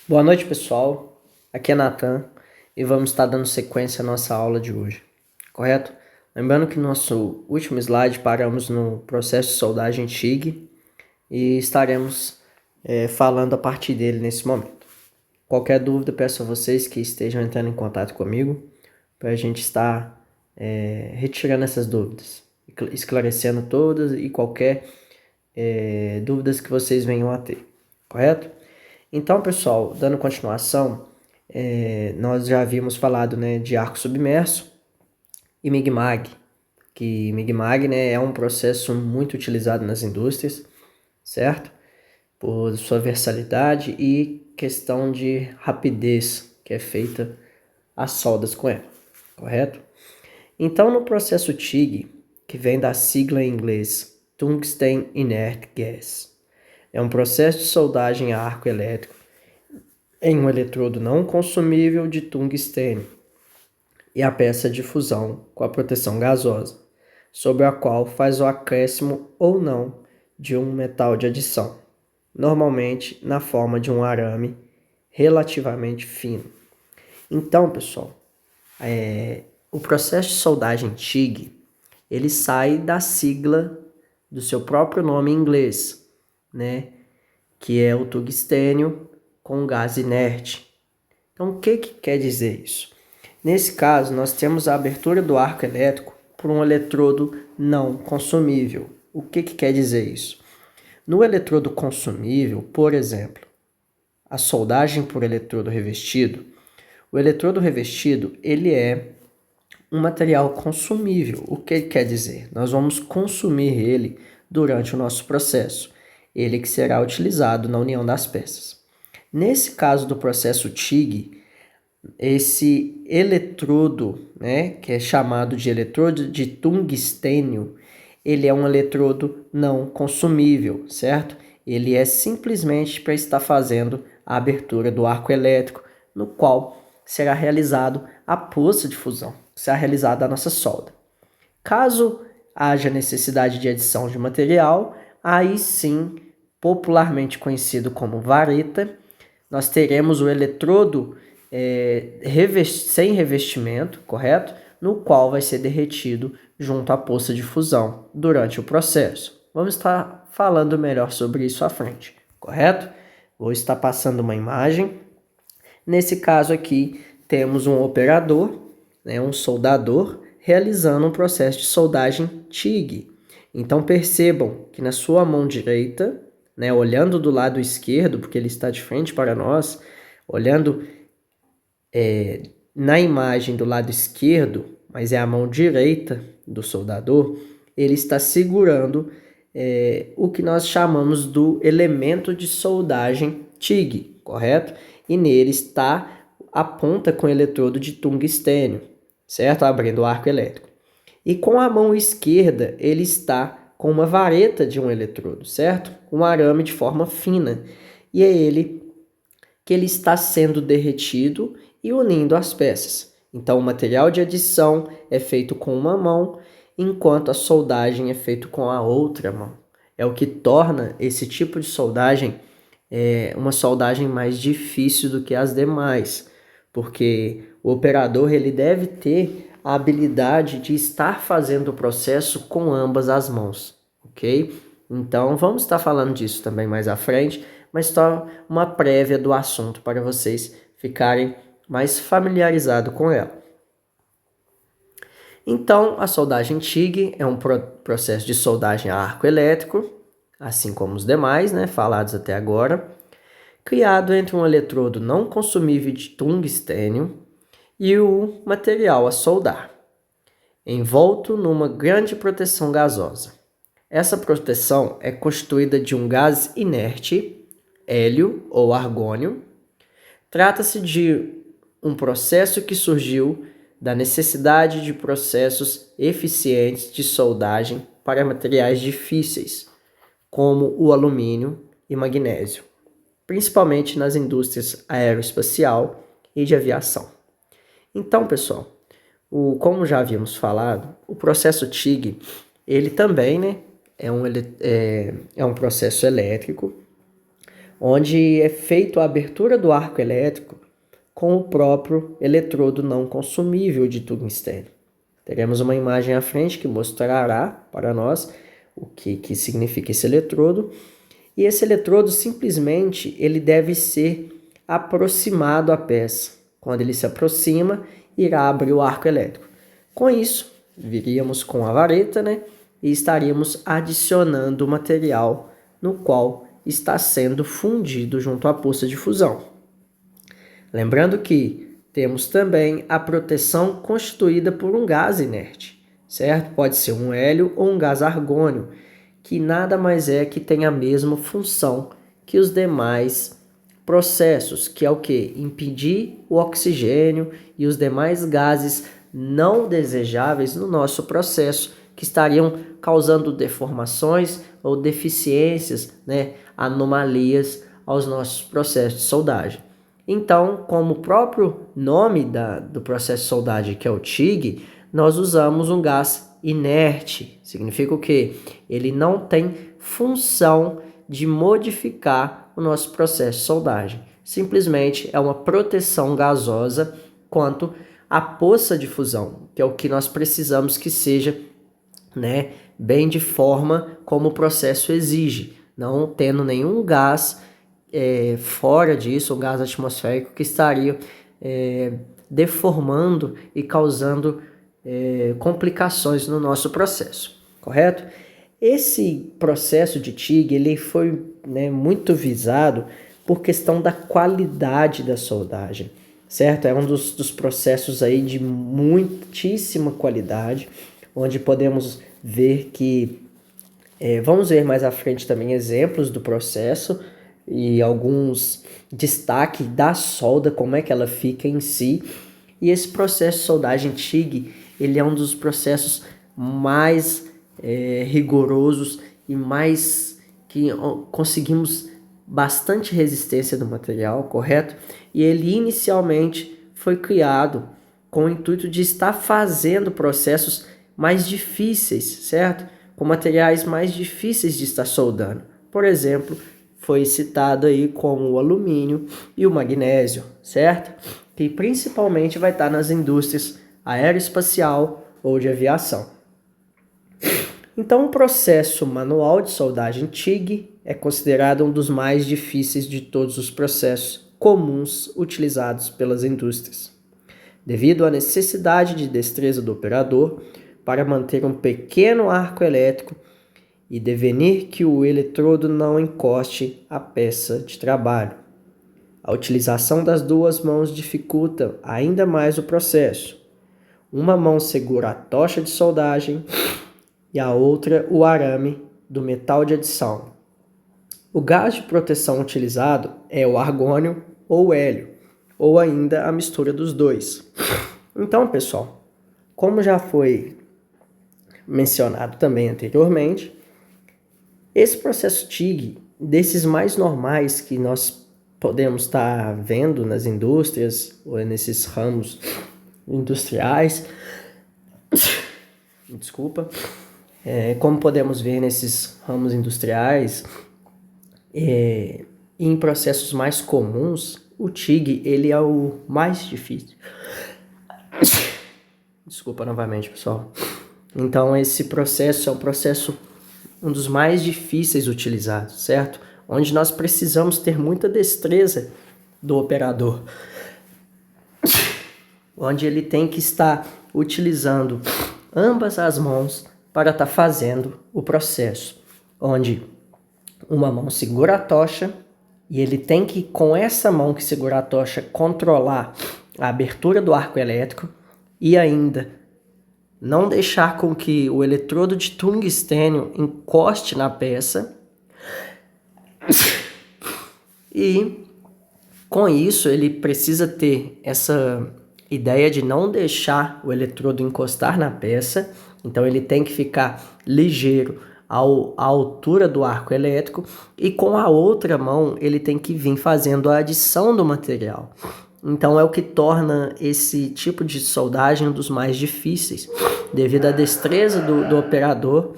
Boa noite, pessoal. Aqui é Nathan e vamos estar dando sequência à nossa aula de hoje, correto? Lembrando que no nosso último slide paramos no processo de soldagem TIG e estaremos falando a partir dele nesse momento. Qualquer dúvida, peço a vocês que estejam entrando em contato comigo para a gente estar retirando essas dúvidas, esclarecendo todas e qualquer dúvidas que vocês venham a ter, correto? Então, pessoal, dando continuação, nós já havíamos falado, né, de arco submerso e MIG-MAG, que MIG-MAG, né, é um processo muito utilizado nas indústrias, certo? Por sua versatilidade e questão de rapidez que é feita as soldas com ela, correto? Então, no processo TIG, que vem da sigla em inglês Tungsten Inert Gas, é um processo de soldagem a arco elétrico em um eletrodo não consumível de tungstênio e a peça de fusão com a proteção gasosa, sobre a qual faz o acréscimo ou não de um metal de adição, normalmente na forma de um arame relativamente fino. Então, pessoal, o processo de soldagem TIG, ele sai da sigla do seu próprio nome em inglês, né? Que é o tungstênio com gás inerte. Então, o que quer dizer isso? Nesse caso, nós temos a abertura do arco elétrico por um eletrodo não consumível. O que quer dizer isso? No eletrodo consumível, por exemplo, a soldagem por eletrodo revestido, o eletrodo revestido ele é um material consumível. O que quer dizer? Nós vamos consumir ele durante o nosso processo. Ele que será utilizado na união das peças. Nesse caso do processo TIG, esse eletrodo, né, que é chamado de eletrodo de tungstênio, ele é um eletrodo não consumível, certo? Ele é simplesmente para estar fazendo a abertura do arco elétrico, no qual será realizado a poça de fusão, será realizada a nossa solda. Caso haja necessidade de adição de material, aí sim, popularmente conhecido como vareta, nós teremos o eletrodo sem revestimento, correto? No qual vai ser derretido junto à poça de fusão durante o processo. Vamos estar falando melhor sobre isso à frente, correto? Vou estar passando uma imagem. Nesse caso aqui, temos um operador, né, um soldador, realizando um processo de soldagem TIG. Então percebam que na sua mão direita, né, olhando do lado esquerdo, porque ele está de frente para nós, olhando na imagem do lado esquerdo, mas é a mão direita do soldador, ele está segurando o que nós chamamos do elemento de soldagem TIG, correto? E nele está a ponta com eletrodo de tungstênio, certo? Abrindo o arco elétrico. E com a mão esquerda, ele está com uma vareta de um eletrodo, certo? Um arame de forma fina. E é ele que ele está sendo derretido e unindo as peças. Então, o material de adição é feito com uma mão, enquanto a soldagem é feita com a outra mão. É o que torna esse tipo de soldagem uma soldagem mais difícil do que as demais, porque o operador ele deve ter a habilidade de estar fazendo o processo com ambas as mãos, ok? Então, vamos estar falando disso também mais à frente, mas só uma prévia do assunto para vocês ficarem mais familiarizados com ela. Então, a soldagem TIG é um processo de soldagem a arco elétrico, assim como os demais, né, falados até agora, criado entre um eletrodo não consumível de tungstênio e o material a soldar, envolto numa grande proteção gasosa. Essa proteção é constituída de um gás inerte, hélio ou argônio. Trata-se de um processo que surgiu da necessidade de processos eficientes de soldagem para materiais difíceis, como o alumínio e magnésio, principalmente nas indústrias aeroespacial e de aviação. Então, pessoal, como já havíamos falado, o processo TIG, ele também, né, é um processo elétrico, onde é feita a abertura do arco elétrico com o próprio eletrodo não consumível de tungstênio. Teremos uma imagem à frente que mostrará para nós o que significa esse eletrodo. E esse eletrodo simplesmente ele deve ser aproximado à peça. Quando ele se aproxima, irá abrir o arco elétrico. Com isso, viríamos com a vareta, né? E estaríamos adicionando o material no qual está sendo fundido junto à poça de fusão. Lembrando que temos também a proteção constituída por um gás inerte, certo? Pode ser um hélio ou um gás argônio, que nada mais é que tem a mesma função que os demais processos, que é o que? Impedir o oxigênio e os demais gases não desejáveis no nosso processo, que estariam causando deformações ou deficiências, né, anomalias aos nossos processos de soldagem. Então, como o próprio nome do processo de soldagem, que é o TIG, nós usamos um gás inerte. Significa o quê? Ele não tem função de modificar o nosso processo de soldagem. Simplesmente é uma proteção gasosa quanto à poça de fusão, que é o que nós precisamos que seja, né, bem de forma como o processo exige, não tendo nenhum gás fora disso, um gás atmosférico que estaria deformando e causando complicações no nosso processo, correto? Esse processo de TIG ele foi, né, muito visado por questão da qualidade da soldagem, certo? É um dos processos aí de muitíssima qualidade, onde podemos ver que, vamos ver mais à frente também exemplos do processo e alguns destaques da solda, como é que ela fica em si. E esse processo de soldagem TIG, ele é um dos processos mais rigorosos e mais que conseguimos bastante resistência do material, correto? E ele inicialmente foi criado com o intuito de estar fazendo processos mais difíceis, certo? Com materiais mais difíceis de estar soldando. Por exemplo, foi citado aí como o alumínio e o magnésio, certo? Que principalmente vai estar nas indústrias aeroespacial ou de aviação. Então, o processo manual de soldagem TIG é considerado um dos mais difíceis de todos os processos comuns utilizados pelas indústrias, devido à necessidade de destreza do operador para manter um pequeno arco elétrico e devenir que o eletrodo não encoste a peça de trabalho. A utilização das duas mãos dificulta ainda mais o processo. Uma mão segura a tocha de soldagem e a outra o arame do metal de adição. O gás de proteção utilizado é o argônio ou o hélio, ou ainda a mistura dos dois. Então, pessoal, como já foi mencionado também anteriormente, esse processo TIG, desses mais normais que nós podemos estar vendo nas indústrias ou nesses ramos industriais, desculpa, como podemos ver nesses ramos industriais, em processos mais comuns, o TIG ele é o mais difícil. Desculpa novamente, pessoal. Então, esse processo é um dos mais difíceis utilizados, certo? Onde nós precisamos ter muita destreza do operador. Onde ele tem que estar utilizando ambas as mãos para estar fazendo o processo. Onde uma mão segura a tocha e ele tem que, com essa mão que segura a tocha, controlar a abertura do arco elétrico e ainda não deixar com que o eletrodo de tungstênio encoste na peça. E com isso ele precisa ter essa ideia de não deixar o eletrodo encostar na peça. Então ele tem que ficar ligeiro à altura do arco elétrico e com a outra mão ele tem que vir fazendo a adição do material. Então é o que torna esse tipo de soldagem um dos mais difíceis, devido à destreza do operador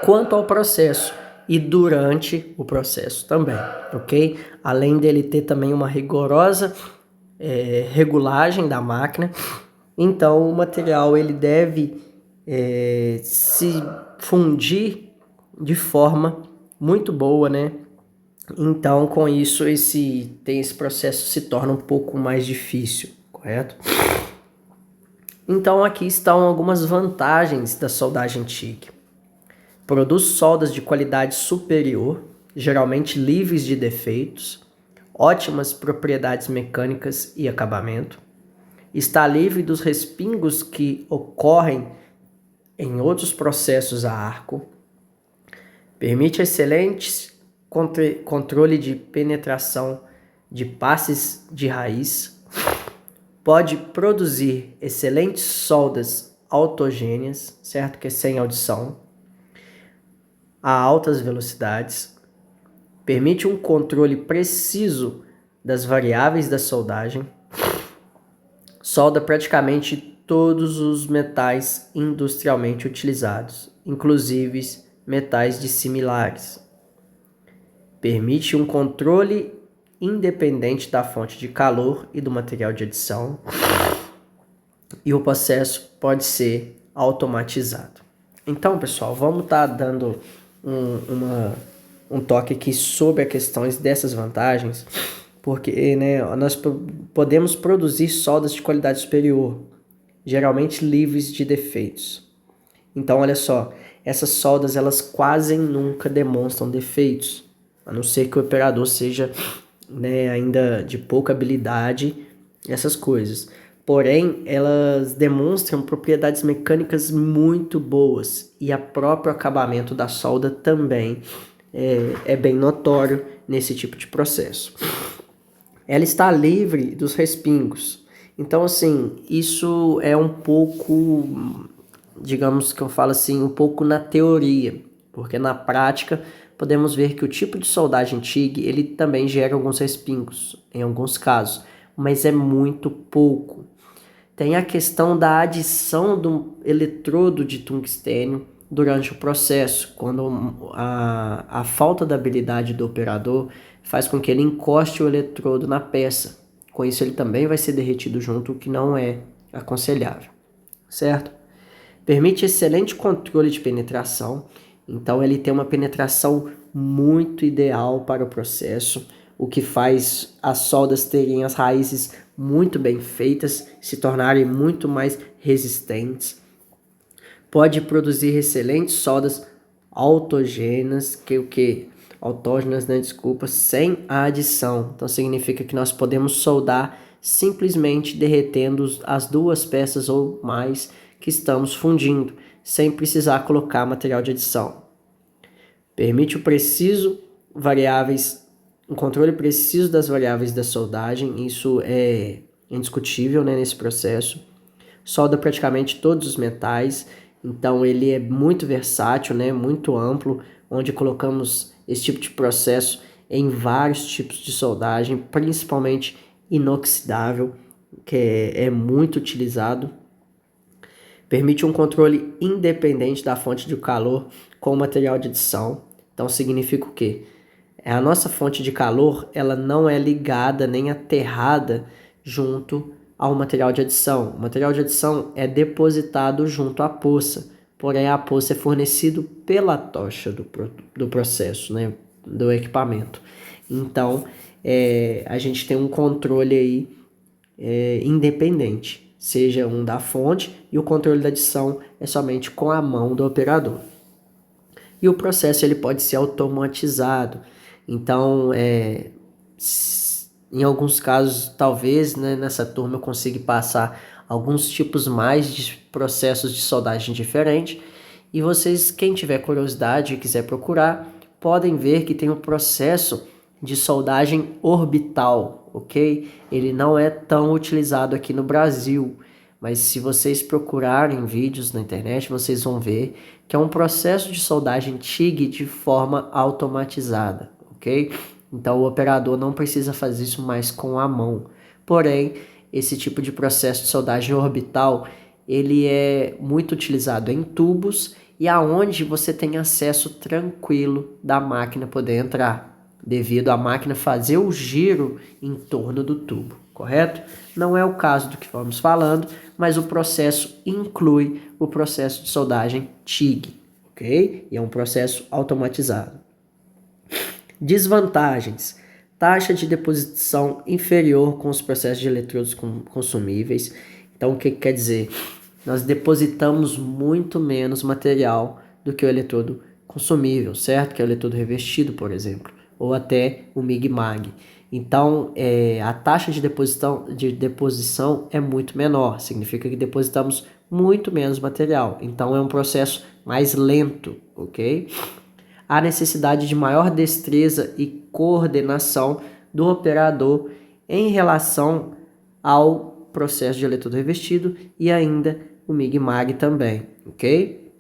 quanto ao processo e durante o processo também, ok? Além dele ter também uma rigorosa regulagem da máquina, então o material ele deve se fundir de forma muito boa, né? Então, com isso, esse processo se torna um pouco mais difícil, correto? Então, aqui estão algumas vantagens da soldagem TIG. Produz soldas de qualidade superior, geralmente livres de defeitos, ótimas propriedades mecânicas e acabamento. Está livre dos respingos que ocorrem em outros processos a arco. Permite excelente controle de penetração de passes de raiz. Pode produzir excelentes soldas autogêneas, certo? Que é sem audição, a altas velocidades. Permite um controle preciso das variáveis da soldagem. Solda praticamente todos os metais industrialmente utilizados, inclusive metais dissimilares. Permite um controle independente da fonte de calor e do material de adição. E o processo pode ser automatizado. Então, pessoal, vamos estar dando um toque aqui sobre as questões dessas vantagens, porque nós podemos produzir soldas de qualidade superior, geralmente livres de defeitos. Então, olha só, essas soldas elas quase nunca demonstram defeitos, a não ser que o operador seja ainda de pouca habilidade, essas coisas. Porém, elas demonstram propriedades mecânicas muito boas e o próprio acabamento da solda também é bem notório nesse tipo de processo. Ela está livre dos respingos. Então, assim, isso é um pouco, digamos que eu falo assim, um pouco na teoria, porque na prática podemos ver que o tipo de soldagem TIG, ele também gera alguns respingos, em alguns casos, mas é muito pouco. Tem a questão da adição do eletrodo de tungstênio durante o processo, quando a falta da habilidade do operador faz com que ele encoste o eletrodo na peça. Com isso ele também vai ser derretido junto, o que não é aconselhável, certo? Permite excelente controle de penetração, então ele tem uma penetração muito ideal para o processo, o que faz as soldas terem as raízes muito bem feitas, se tornarem muito mais resistentes. Pode produzir excelentes soldas autógenas, autógenas, desculpa, sem a adição. Então significa que nós podemos soldar simplesmente derretendo as duas peças ou mais que estamos fundindo, sem precisar colocar material de adição. Permite um controle preciso das variáveis da soldagem, isso é indiscutível nesse processo. Solda praticamente todos os metais, então ele é muito versátil, muito amplo, onde colocamos esse tipo de processo em vários tipos de soldagem, principalmente inoxidável, que é muito utilizado. Permite um controle independente da fonte de calor com o material de adição. Então significa o quê? A nossa fonte de calor ela não é ligada nem aterrada junto ao material de adição. O material de adição é depositado junto à poça, porém a poça é fornecido pela tocha do processo, do equipamento. Então a gente tem um controle aí independente, seja um da fonte, e o controle da adição é somente com a mão do operador. E o processo ele pode ser automatizado. Então, em alguns casos, talvez nessa turma eu consiga passar alguns tipos mais de processos de soldagem diferentes. E vocês, quem tiver curiosidade e quiser procurar, podem ver que tem um processo de soldagem orbital, ok? Ele não é tão utilizado aqui no Brasil, mas se vocês procurarem vídeos na internet, vocês vão ver que é um processo de soldagem TIG de forma automatizada, ok? Então o operador não precisa fazer isso mais com a mão. Porém, esse tipo de processo de soldagem orbital, ele é muito utilizado em tubos e aonde você tem acesso tranquilo da máquina poder entrar, devido à máquina fazer o giro em torno do tubo, correto? Não é o caso do que vamos falando, mas o processo inclui o processo de soldagem TIG, ok? E é um processo automatizado. Desvantagens: taxa de deposição inferior com os processos de eletrodos consumíveis. Então, o que quer dizer? Nós depositamos muito menos material do que o eletrodo consumível, certo? Que é o eletrodo revestido, por exemplo, ou até o MIG-MAG. Então, a taxa de deposição é muito menor, significa que depositamos muito menos material. Então, é um processo mais lento, ok? Há necessidade de maior destreza e coordenação do operador em relação ao processo de eletrodo revestido e ainda o MIG-MAG também, ok?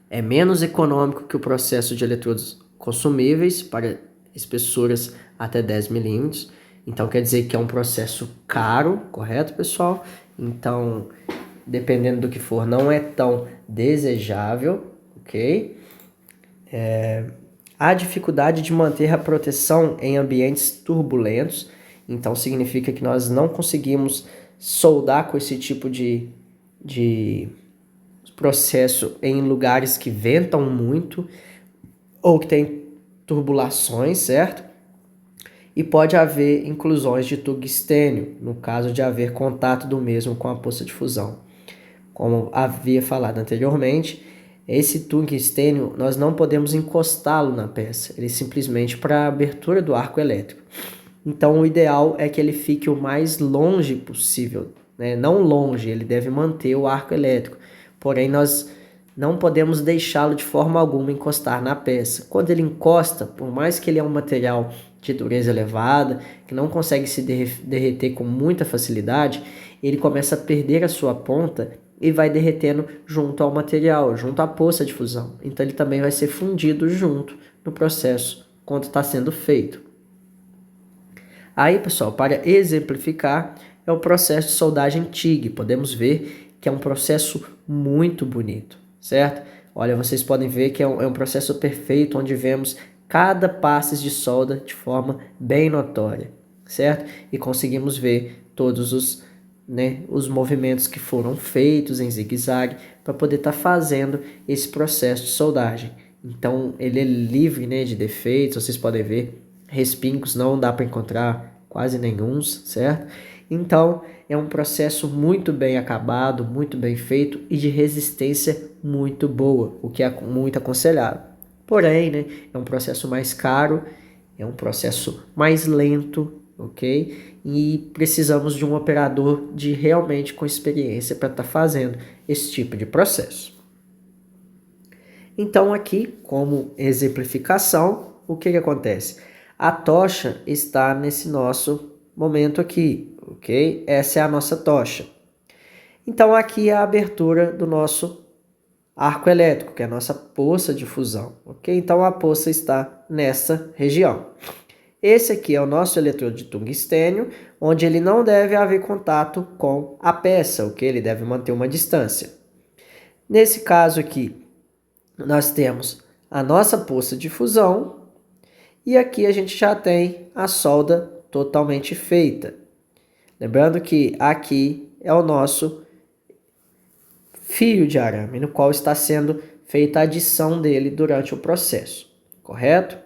É menos econômico que o processo de eletrodos consumíveis para espessuras até 10 milímetros. Então, quer dizer que é um processo caro, correto, pessoal? Então, dependendo do que for, não é tão desejável, ok? Há dificuldade de manter a proteção em ambientes turbulentos. Então, significa que nós não conseguimos soldar com esse tipo de processo em lugares que ventam muito ou que tem turbulações, certo? E pode haver inclusões de tungstênio, no caso de haver contato do mesmo com a poça de fusão. Como havia falado anteriormente, esse tungstênio nós não podemos encostá-lo na peça, ele é simplesmente para a abertura do arco elétrico. Então o ideal é que ele fique o mais longe possível, né? Não longe, ele deve manter o arco elétrico, porém nós não podemos deixá-lo de forma alguma encostar na peça. Quando ele encosta, por mais que ele é um material de dureza elevada, que não consegue se derreter com muita facilidade, ele começa a perder a sua ponta e vai derretendo junto ao material, junto à poça de fusão. Então ele também vai ser fundido junto no processo quando está sendo feito. Aí, pessoal, para exemplificar, é o processo de soldagem TIG. Podemos ver que é um processo muito bonito, certo? Olha, vocês podem ver que é um processo perfeito, onde vemos cada passes de solda de forma bem notória, certo? E conseguimos ver todos os movimentos que foram feitos em zigue-zague para poder estar fazendo esse processo de soldagem. Então, ele é livre, de defeitos, vocês podem ver, respingos não dá para encontrar quase nenhum, certo? Então, é um processo muito bem acabado, muito bem feito e de resistência muito boa, o que é muito aconselhado. Porém, é um processo mais caro, é um processo mais lento, ok? E precisamos de um operador realmente com experiência para estar fazendo esse tipo de processo. Então, aqui, como exemplificação, o que acontece? A tocha está nesse nosso momento aqui, ok? Essa é a nossa tocha. Então, aqui é a abertura do nosso arco elétrico, que é a nossa poça de fusão, ok? Então, a poça está nessa região. Esse aqui é o nosso eletrodo de tungstênio, onde ele não deve haver contato com a peça, ok? Ele deve manter uma distância. Nesse caso aqui, nós temos a nossa poça de fusão e aqui a gente já tem a solda totalmente feita. Lembrando que aqui é o nosso fio de arame, no qual está sendo feita a adição dele durante o processo, correto?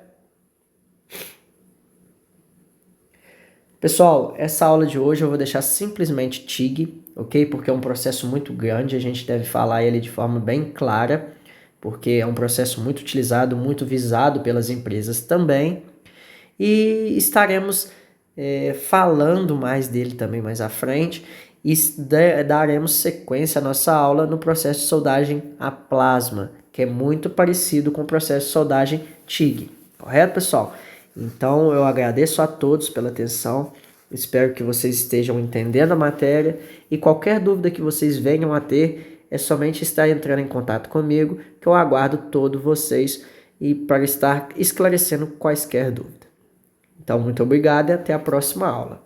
Pessoal, essa aula de hoje eu vou deixar simplesmente TIG, ok? Porque é um processo muito grande, a gente deve falar ele de forma bem clara, porque é um processo muito utilizado, muito visado pelas empresas também. E estaremos falando mais dele também mais à frente e daremos sequência à nossa aula no processo de soldagem a plasma, que é muito parecido com o processo de soldagem TIG, correto, pessoal? Então, eu agradeço a todos pela atenção, espero que vocês estejam entendendo a matéria e qualquer dúvida que vocês venham a ter, é somente estar entrando em contato comigo, que eu aguardo todos vocês e para estar esclarecendo quaisquer dúvidas. Então, muito obrigado e até a próxima aula.